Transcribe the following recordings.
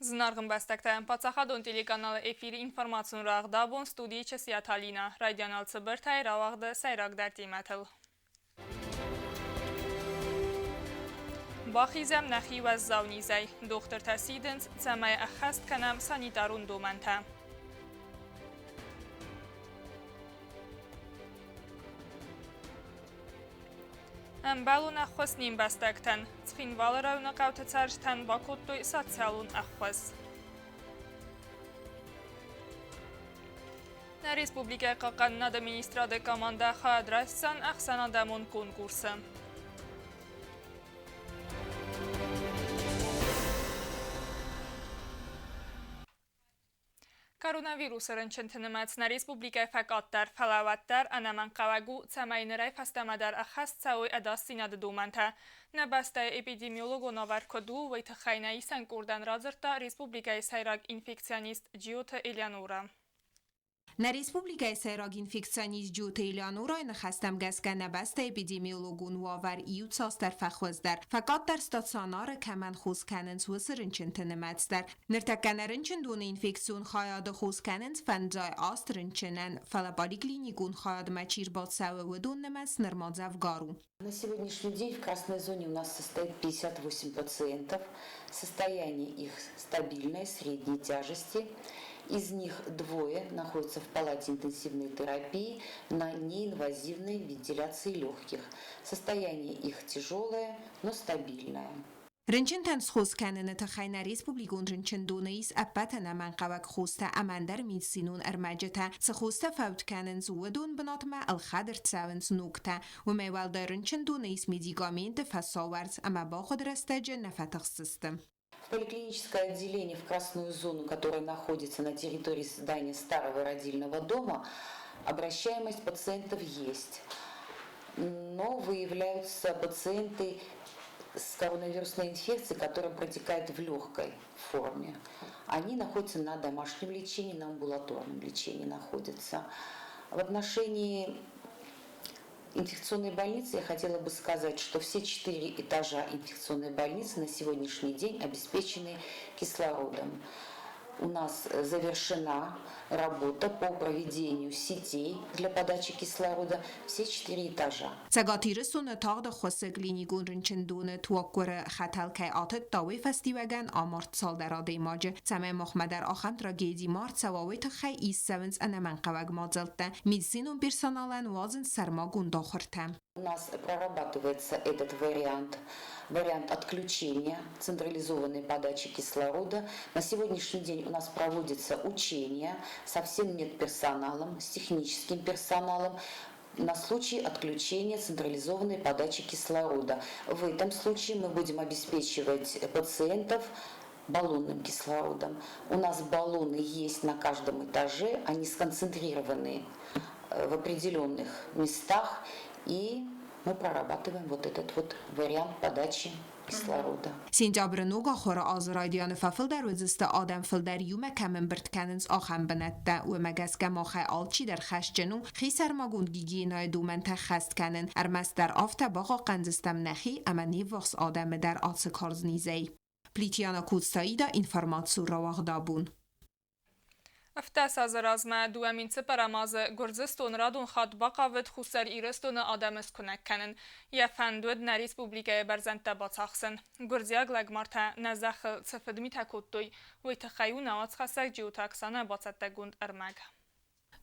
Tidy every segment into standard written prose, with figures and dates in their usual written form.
Զնարգն բաստակտայն պացախադոն տելեկանալը էվիրի ինформацион ռաղդաբոն ստուդիի Չысիաթալինա, ռայդյանալ ծբրթայ ռավաղդը սայրագդար մաթլ։ Բախիզæմ նæхի ուæզզау նիզæй, Դոխտырtæ սիդынց, ցæմæй æххæст կæնեմ санитарон домæնտæ։ Əmбәлон æххուыс մբæստæգտән, Цхинвалы районы цæрджытæн бакодтой социалон æххուыс։ Республикæйы хъаххъæнынады министрады командæ хайад райсдзæн æхсæнадæмон конкурсы. Koronavirusların çıntınumətinə Respublikəyə fəqatlar, fəlavətlər, ənəmən qavəqu, цәмәйнərəy fəstəmədər əxhəst цəuy ədassinadı doməntə. Nəbəstəy epidemiolog onavar kodu və æxxəynəyi sənkordan razırda Respublikəyə sayraq infeksionist Чысиаты Элеонора. На республикәйы сайрак инфекционист Чысиаты Элеонора нәхәстәм гәскә нәбәстә эпидемиологун вавар иутсастар фәхвәздәр. Фәкат дар стационары кәмән хускәнен суысырынчын тынымәтстәр. Ныртәкәнәрынчын дуны инфекцион хайады хускәнен фәнджай астрынчынен фәлапали клиникун хайады мәчир батсавы выдун нәмәс нырмадзавгару. На сегодняшний день в красной зоне у нас состоит 58 пациентов. Состояние их стабильное, средней тяжести. Из них двое находятся в палате интенсивной терапии на неинвазивной вентиляции легких. Состояние их тяжелое, но стабильное. Рынчынтан схускәнені тәхайна республикун рынчын донайыз әппәтіна мәнқавак خوسته әмәндер медицинун әрмәджеті. Схусте фәуткәнін зуыдун бінатма алхадыр цәвінс нукта. Умейвалда рынчын донайыз медикаменты фәсауарц әмә бақыд растәджі нәфәтіқ систем. В поликлиническое отделение в красную зону, которое находится на территории здания старого родильного дома, обращаемость пациентов есть. Но выявляются пациенты с коронавирусной инфекцией, которая протекает в легкой форме. Они находятся на домашнем лечении, на амбулаторном лечении находятся. В отношении инфекционной больницы я хотела бы сказать, что все 4 этажа инфекционной больницы на сегодняшний день обеспечены кислородом. У нас завершена работа по проведению сетей для подачи кислорода все 4 этажа. Цәгатирысуны тағды қосы клиникун рынчындуны туаккуры хаталкай атыт тауи фестиваган амарт салдарады имаджы. Цәмәй Мохмадар ахан трагедии март сававы тахай иссавынс анаман қаваг мадзалта. Медицинун персоналан вазын сармагун дохырта. У нас прорабатывается этот вариант отключения централизованной подачи кислорода. На сегодняшний день у нас проводятся учения со всем медперсоналом, с техническим персоналом на случай отключения централизованной подачи кислорода. В этом случае мы будем обеспечивать пациентов баллонным кислородом. У нас баллоны есть на каждом этаже, они сконцентрированы в определенных местах. И мы прорабатываем вот этот вот вариант подачи кислорода. Сентябрь нуга хора азрайдиан фафилдер وزست آدم فلدر یوم کمن برتکننز آخم بنده و مگس کم آخه آلچی در خشجنو خیسر مگون گیگی نای دومنت خست کنن ارمس در آفت باقا قنزستم نخی اما نیوخس آدم در آتس کارز نیزی. پلیتیانا کودستایی دا انفرماتسو رواغ دابون. Əftəs azərazmə duəmin çəpərəmazı Gürciston radun xad baqavıd xusar irəstonu adamız künəkkənin. Yəfəndüd nə Respublikəyə bərzəntdə baçaqsın. Gürziyak ləgmartə nəzəxil çəfədmi təkudduy və təxəyu nəvat xəsək ciutaksana baçətdə gund ərməq.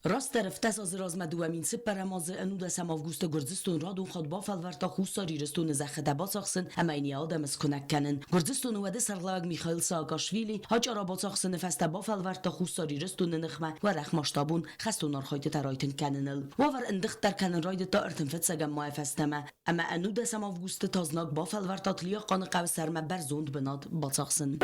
راست رفتس از رازمدو امین سپرماز انود سم آوگوست گرزستون رادون خود با فلورتا خوستا ریرستون زخده باساخسن امینی آدم از کنک کنن گرزستون وده سرلاگ میخائیل ساگاشویلی هاجارا باساخسن فسته با فلورتا خوستا ریرستون نخمه و رخماشتابون خستون آرخایت ترایتن کننل وور اندخت در کنن راید تا ارتنفت سگم ماه فستمه اما انود سم آوگوست تازناک با فلورتا تلیا قان قو سرمه برزوند بناد باساخسن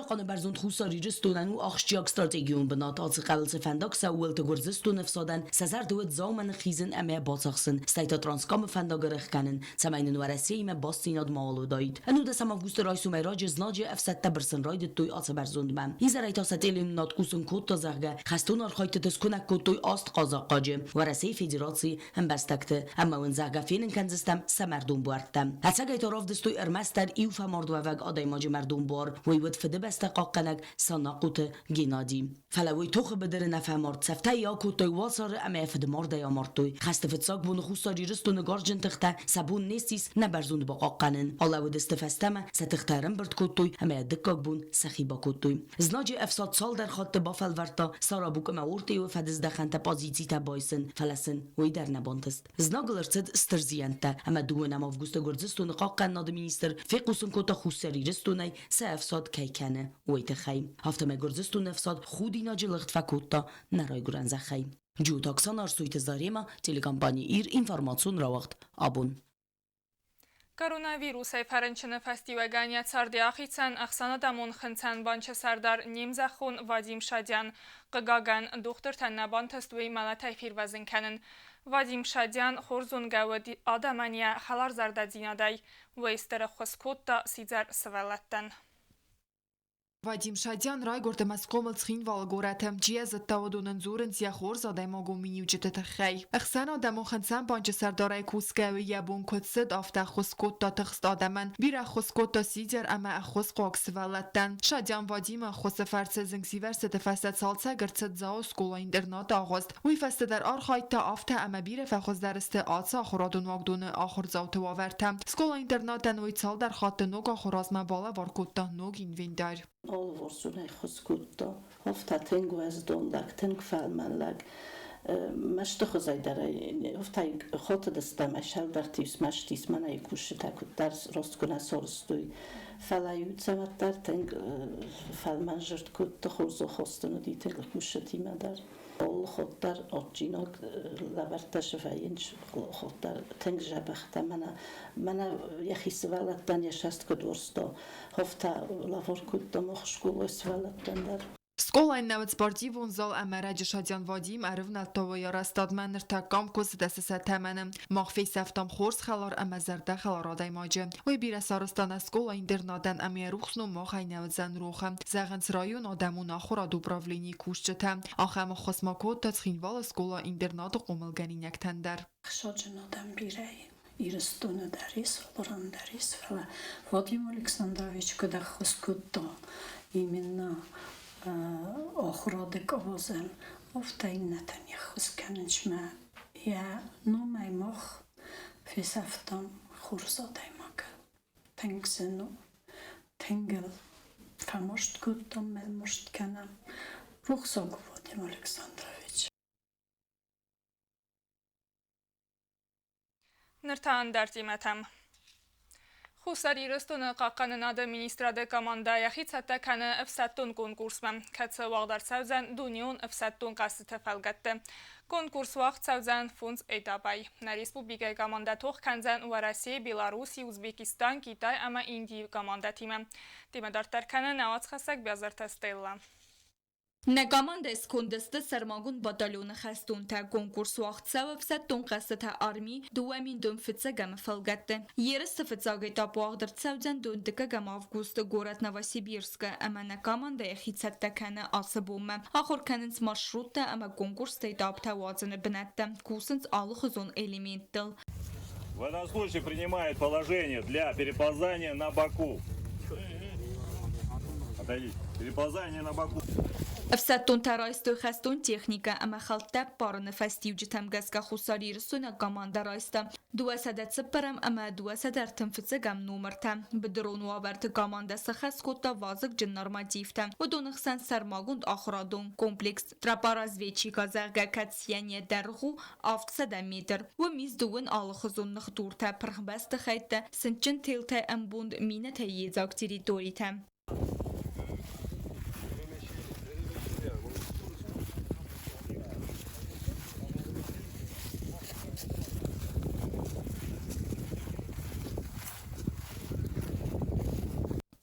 قانه برزوند خوصاری رستونن و آخشیاک استراتژیون بنات آتس قبل سفنداک سوالت گرزستون افسادن سزر دوت زامن خیزن امه باساخسن استایتا ترانسکام فنداگرخ کنن سمین نورسیمه باستیناد مالو داید انو ده سمافگوست رایسو میراج زناج افسد برسن راید توی آتس برزوند من ایزرایتا ستیلین ناتکوسن کود تا زغگه خستون آرخایت تسکنک کود توی آست قازاقاجه ورسی فدراسی مبەستەگتە اما ون زغگه فینن کنزستم سمردون بوردتم هتسگه تا راف دستوی ارمستر ایو فمارد وگ آدای ماج مردون بار ویود فده بستقاقنگ ساناقوت گینادی فلوی توخ بدر نفهمارد سفته یا کوتوی واسار اما فدمارد یا مارتوی خست فتساق بون خوستاری رستون گارجن تخته سبون نیستیس نبرزوند با قاقنن آلاو دستفستم ستخترم برد کوتوی اما دکاک بون سخی با کوتوی زناج افساد سال در خاط بافل ورتا سارا بوک مورتی و فدز دخنت پازیتی تا بایسن فلسن وی در نبانتست زناگلرتد استرزیانتا اما دو نمافگوست گرزستون قاقناد مینیستر فیقوسن کوتا خوستاری رستونی سه افساد کیکنه ویت خیم هفتم گرزستون افساد خودی ناجلخت فکوتا نرای گرنز خیم جو تاکسان ارسویت زاریما تلکامپانی ایر انفارماسیون رواقت آبون Կորոնավիրուսի փարենչնը ֆեստիվալը ցարդիախիցան æxsænadæmon խնցան բանչը սարդար նիմզախուն Վադիմ Շադյան կգագան Դохтыртæ նաբանթստուի մալաթայֆիր վազնքանն Վադիմ Շադյան խորզուն գավդի ադամանիա խալար զարդադինադայ վեստերը խոսկոտա սիձար սվալատտան Վադիմ Շադյան ռայ գորտեմասկոմլ Ցխինվալը գորաթը ջիեզը տավդունն զուրն զիախոր զադայմագու մինյուջտը թխայ æxsænadæmon խնցան բանչը սարդարայ կուսկավի յաբուն կոծդ աֆտա խոսկոտա թխստ ադաման բիրա խոսկոտա սիձար ամա ախոս qoqsvalatan Շադյան Վադիմը խոսեֆարցը զնգսիվերսը տեֆասած սալցա գրծդ զաո սկոլա ինտերնատ աղոստ ուի ֆեստդար արխայտա աֆտա ամա բիրը ֆախոզդարստը ացա խորադուն վագդունը ախոր զաուտը վավերթա սկոլա ինտերնատան ուի ցալդար խատը նոգա խորազմա բալա վարկոտա նոգ ինվենտար Olvorsun æxhúskúta, ofta tengu ez dondak, teng felmelleg. Mest hozzájdere, ofta hotadasztam eldartív mestis manai kussitek, dar rostkuna szorsztúj. Felajúcemet dar teng felmenzsert kutta horzó hoztanod így teng kussati medar. Olhodtar ocsinog levertese fejincs, olhodtar teng zsebekte, mene jehis veletten, és ezt ködorszta, hofta lavorkutta mochskulósz veletten dar. Սկոլային նավտ սպորտիվուն զալ ամարաջը Շադյան Վադիմ արվնալ տովոյար աստադման նրտակամ կոս դասսա թամանը մախվի սավտամ խորս խալար ամազարդա խալարադայ մաջը ոյ բիրասարստանա սկոլային դերնադան ամիարուխսնու մոխային նավտ զանրուխը զաղանց ռայոն ադամուն ախորադ ուպրավլինի կուշճտա ախամը խոսմակոտ Ցխինվալը սկոլա ինտերնատը qo'milganինyak tandar Շոջնադան բիրայ իրստոնը դարիս լորան դարիս վրա Վադիմ Ալեքսանդրովիչ կդա խոսկուտո именно охрады ковозен офтайнатан яхусканчма я номай мох фисафтам хурзадаймак тенгсену тенгел фамошт куттам мелмошт канам рухсог Вадим Александрович Նրթան դարտիմաթամ Խուսար իրստոնը կաղկաննադը министрады командայ æxhæstə əfsəttun konkursma kətsə vaqdarsavzən duniyon əfsəttun qası təfəlgətdə. Konkurs vaxtsavzən funds etapay. Na respубликəy komanda tox kənzən Varasiya, Belarusiya, Uzbekistan, Kitay ama Indiya komanda timə. Timədərtərkənə nəvaz xəsək bəzərtəstəylə. Նեկամանդ կոնդստը սրմագուն բատալյոնը խաստուն թե կոնկուրս վաղցավը վսատուն կասը թե արմի դուեմին դում ֆիցը գամը ֆալգատը։ Երըստը ֆիցագը տապուաղ դրցավձան դուն դկը գամ ավգուստը գորատ նավասիբիրսկը əmə նեկամանդ էխիցət տəkənə асы բոմը։ Ախոր կənինց մարշրուտը əmə կոնկուրս տեյտապ թավածını բնətը, կուսınց ալıq զոն элементտыл։ В этом случае принимает положение для переползания на боку. Отойдите. Переползание на боку. Əfsəttun tərayistı xəstun texnika əmə xaltə parını fəstiyucu təmgəzgə xusari rüsünə qamanda rayistı. Duəsədət sıpırəm əmə duəsədər tınfıcı qəm numırtə. Bidronu avərtı qamandası xəskotda vazıq cınnormativtə. Və donıqsən sərmagund axıradun kompleks traparazveçika zəğə kətsiyyəniyə dərğu avtsədə metr. Və mizduvun alıxızunluq durtə pırxbəstı xəytə sınçın teltə əmbund minə təyyəcək teritoriйтə.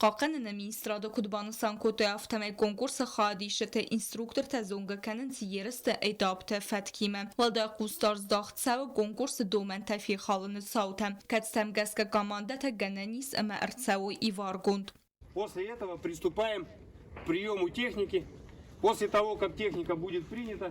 Խաղաղաղն министрады кудбансан көтө автомай конкурсы хадиште инструктор тазунга каненси ересте этапте фаткиме. Валда кустарз дахтсав конкурс домәнтæ фи халыны саута. Катстам гаска командата гананис ама арцау и варгунд. После этого приступаем к приему техники. После того, как техника будет принята,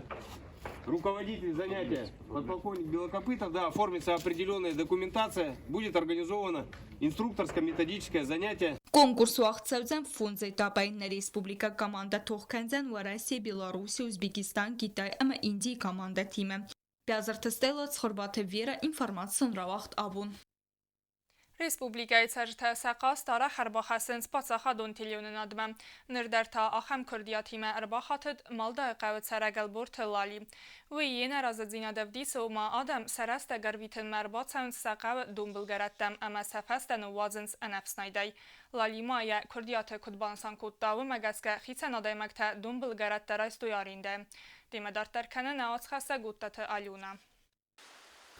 руководитель занятия, подполковник Белокопытов, да, оформится определенная документация, будет организовано инструкторско-методическое занятие. Конкурс уақытсаузан фунзай тапайна республика команда Тохканзан ва Россия, Беларусь, Узбекистан, Китай, ама Индии команда тиме. Пязартыстайла цхорбаты вера информацион рауагъд Абон. Республикәйы цәрджытæ сақас тара харбахасын спацахадон тилионынадымы. Нырдарта ахам күрдиятиме арбахатыд малда қавыт сарагал бортылали. Вейен аразадзина давдисы ума адам сараста гарвитын мәрбатсан сақав думбылгараттам ама сафастан уазынс анапснайдай. Лалимая күрдияты күдбансан куттавы мәгәске хъæсәнадәмон думбылгаратта райсдзәйн. Демедартарканы наацхаса гуттаты Алюна.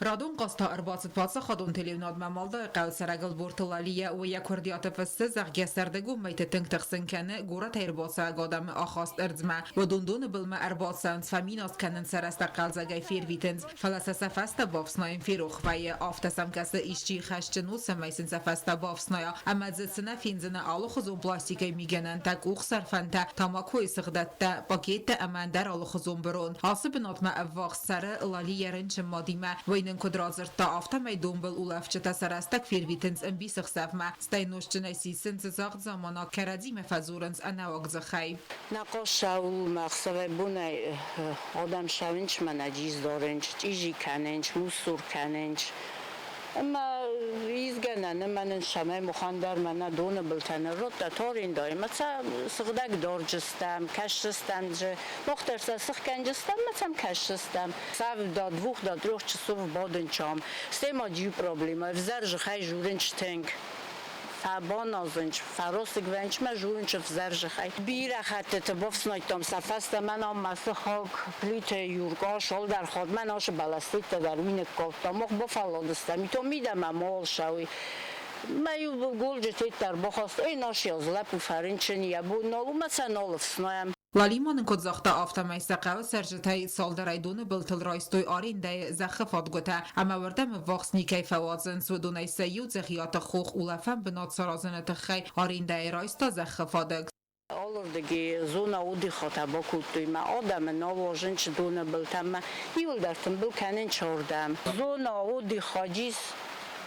رادون قاستا ارباطت پاتسا خادون تلیوناد ممالدا قاود سرگل بورتلالیه و یک کردیات فسته زغگه سردگو میت تنگ تخسن کنه گورا تیرباطسا گادم آخاست ارزمه و دوندون بلمه ارباطسانس فمیناست کنن سرست قلزگای فیر ویتنز فلسسه فسته بافسنایم فیروخ وی آفتسم کسته ایشچی خشچنو سمیسن سفسته بافسنایا اما زدسنه فینزنه آلو خزون پلاستیکی میگنن تک اوخ سرفنته تاماکوی سغدته پاکیت امان در آلو خزون برون آسب ناتمه افاق سره لالی یرنچ مادیمه وینن کدرازرتا آفتمای دومبل اولفچتا سرستک فیرویتنز ام بیسخ سفمه ستینوشچنه سیسنز زاغد زمانا کردیم فزورنز انواغز خی نقاش شاول مقصد بونه آدم شاونچ من اجیز دارنچ چیزی کننچ موسور کننچ اما ایزگنن من شمه مخاندر من دونه بلتن رو تارین دایم مثلا سقدک دارجستم کشستم جه مخترسا سخ کنجستم مثلا کشستم سو داد وخ داد روح چسوف بادن چام سیما جیو پروبلیما افزرج خی جورنچ تنگ Абон азынч фаросик венч ма жуинч взарж хай бира хатет бовснайтам сафаста манам масхок плите юрга шол дар ход ман ош баластик дар мине кофтамох бофалодстам то мидам мол шави маю голжет тар бохост ай наш язлап фаринчния бу нолумасаноловснаям لالیمان کد زخته آفتمای سقاو سرجتای سال در ایدون بلتل رایستوی آرینده زخفات گوته اما وردم وقت نیکی فوازن سودونای سیود زخیات خوخ اولفن بنات سرازنت خی آرینده رایستا زخفادگ Олордеги зона отдыха бакодтой ма адам навожинч дона балтам ил дартам бил канен чордам зона отдыха жис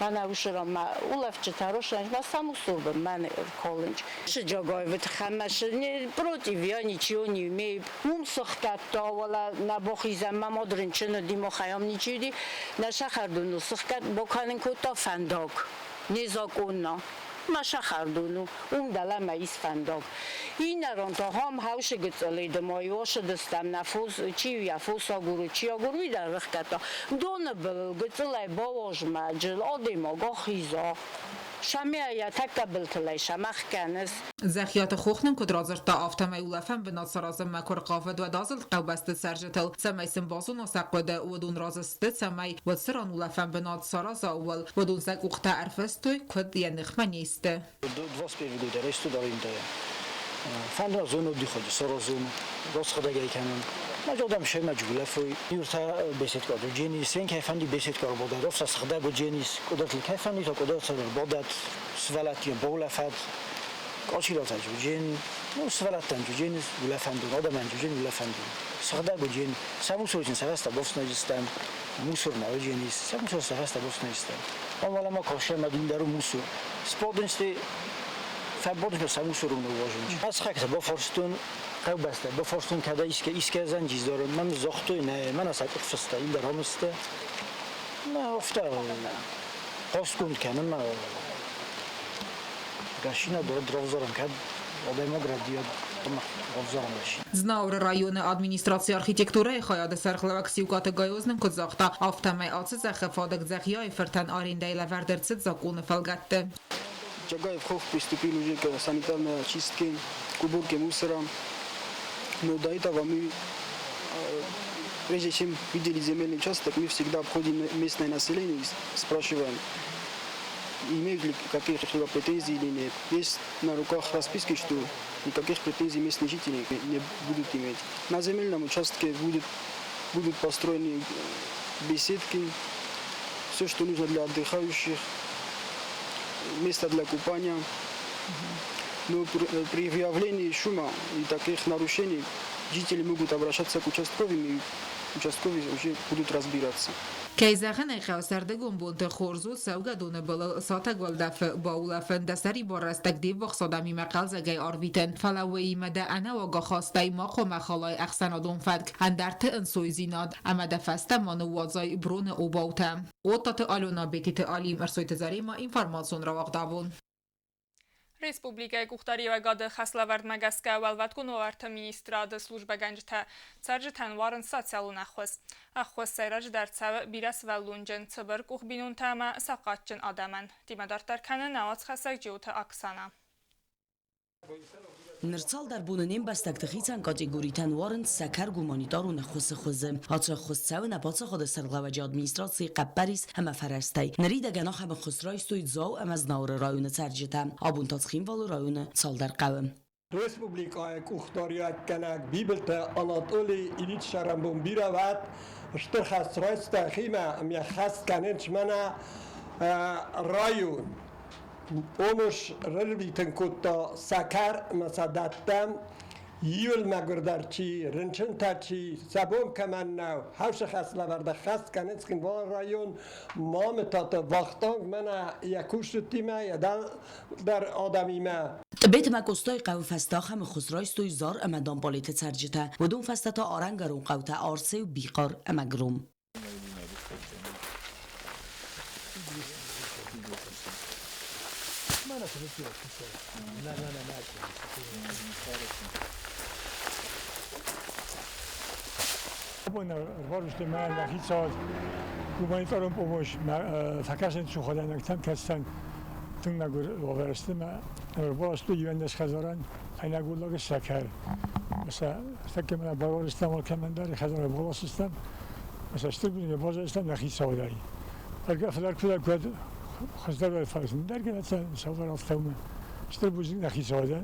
Мана ушрам улавче тарошанч ва самусурб ман колледж шиджагой вит хамаш не против я ничего не имею мумсахта тавала на Бахизæм мамадринчно димо хаям ничиди на шахардуну сахкат боканен кота фандок незаконно машахардуну дала маис фандок инарон то хам хауше гцлид моёш дстам нафус чи я фусагуру чи агуру идар рахката дона бл гцлай бавожма жил одимо гохиза شمیه تکبل تلی شمخ کنس زخیات خوخنن کدرازرتا آفتمای اولفن به ناصرازم مکر قافد و دازل قوبست سرجتل سمی سنبازون و سقوده و دون رازسته سمی و سران اولفن به ناصراز اول و دون زک اخته عرفستوی کد یه نخمه نیسته دو سپیوی داره استو داریم فن رازونو دی خودی سرازونو راز خدا گی کنن مجادم شی مجبوله فوی یورتا بیست کار جنیس این کیفندی بیست کار بوده رفت سخته گو جنیس کدات کیفندی تا کدات سر بودت سوالتی بولفت کاشی را تجربه جن نو سوالت تنجو جنیس بولفندون آدم انجو جن بولفندون سخته گو جن سموسوچن سفست باس نجستم موسور نه جنیس سموسور سفست باس نجستم آمالا ما کاشه مدین درو موسور سپادنستی فبادش سموسورون نواجنج از خاک با فرستون قو بسته با فرستون کده ایسکه زنجیز دارم من زاختوی نه من از حق فسته این درام استه نه افته قاست کند کنم من گشینه درافزارم کد آدم ها گردیاد Znauр rajony administracji architektury хайад сархлавак сиукаты гайознын код захта автомай ацы захфадык захьяй фертан ариндай лавердерцит законы фалгатты. Джагаев хох приступил уже к санитарной очистке, к уборке мусора. Но до этого мы, прежде чем видели земельный участок, мы всегда обходим местное население и спрашиваем, имеют ли какие-то претензии или нет. Есть на руках расписки, что никаких претензий местные жители не будут иметь. На земельном участке будут построены беседки, все, что нужно для отдыхающих, место для купания. Но при выявлении шума и таких нарушений жители могут обращаться к участковым, и участковые уже будут разбираться. کەیزەخەن خەوسەردەگۆم بۆنتە خۆرزۆ سەوگە دۆنە بڵە ساتە گۆلدەف باولەفن دەسەری بۆ ڕستەک دیو وەخسۆدامی مەقال زەگەی ئارڤیتن فەلاوەی مەدە ئەنەوە گەخواستای ماخۆ مەخەڵای ئەخسەنادۆن فەرک هەندەرتە ئەنسۆی زیناد ئەمەدە فەستە مانە وازای برۆنە ئۆباوتە ئۆتاتە ئالۆنا بێتیتە ئالیم ئەرسۆی تەزەریما ئینفارماسیۆن ڕەواقدابوون Республикәйы Кухтариевагады хаславард мәгәскә вәлвәт күнуарты министрады служба гәнҗтә цәрджытән варын социалон әххуыс. Әххуыс сәйрәж дәртсәве бирәс вәллунҗын цыбыр кухбинун тәмә сақатчын адаман. Тимәдартаркәне навац хәсәк җиуты аксана. نرسال در بوننیم مبæستægtæn کاتگوریتن وارند سکر گومانیدارون خص خوزم هاتر خصاو نبات خود سرغلوجی ادمینستراسی قبریس همه فرستی نرید گناه هم خسرایستوی زاو ام از نور رایون цæрджытæn آبون تا Цхинвалы районы сал در قوم Республикәйы Кухтариевагады бибелте Анатолий Ильич Шарамбон бирават штырхас райста хима æххæст кәнәм район Onuş rırbitin kutta sakar masadattam yul magurdarçi rinçin taçi sabun kamannav havş khasla varda khas kanı Цхинвалы rayon mametat vaqtang mana yakushtima yada dar adamima بیت مکستای قو فستا هم خسرایستوی زار امدان بالیت цæрджытæ ودون فستا تا آرنگرون قوتا آرسه و بیقار امگروم Abon varuştu mən næxi saat humanitarın pomoş fakasın suxadanak kəssən tınna qoverəstim bolaşdı yüvendes xəzaran aynagulları səkər mesela səkəmə bavaristan ol kəməndəri xəzara bolasıstam mesela strbünə bozastam nəxi saatay arqaflar kudar خزدار فرسون در که مثلا سوار افتادم استربوزی نخیزاده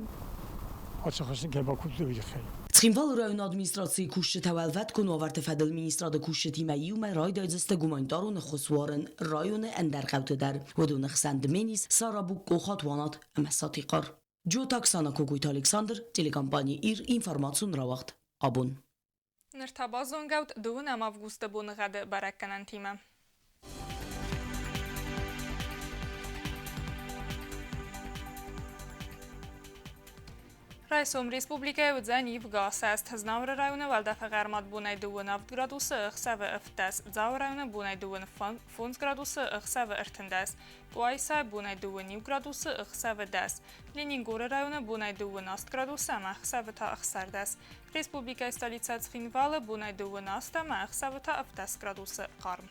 آتش خواستن که با کود دویده خیلی Цхинвалы район администрации кушты тәвәлвәт күнуарты фәдел министрады кушты тимәйі умай рай дайзысты гумандарун хусварын районы әндәр қәвтедер ودون әхсәнадәмонис сарабук қоқат ванат әмәсатиқар Джо таксана Кугуйт Александр телекомпания ир информацион равақт Абон Ныртабазон гәут дуын әм августы буныгады баракканан тима رئیسم республикәйы үдзән Евгас әст Знавры районы валдафы ғармат бунай дуын 6 градусы ықсавы ыфтәс, Зау районы бунай дуын 10 градусы ықсавы ыртындәс, Гуайсай бунай дуын 9 градусы ықсавы дәс, Ленингоры районы бунай дуын 10 градусы әмә ықсавы та ықсардәс, Республикәйы столица Цхинвалы бунай дуын 10 әмә ықсавы та ыфтәс градусы қарм.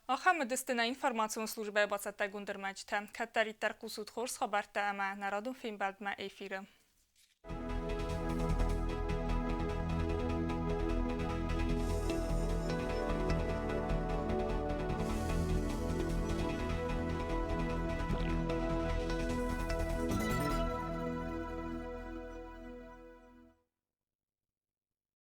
Ахам дыстына информацион службая бацатта гундырмачта. Каттариттар кусут хорс хабарта ама народун фильм бәлдмә эфирі.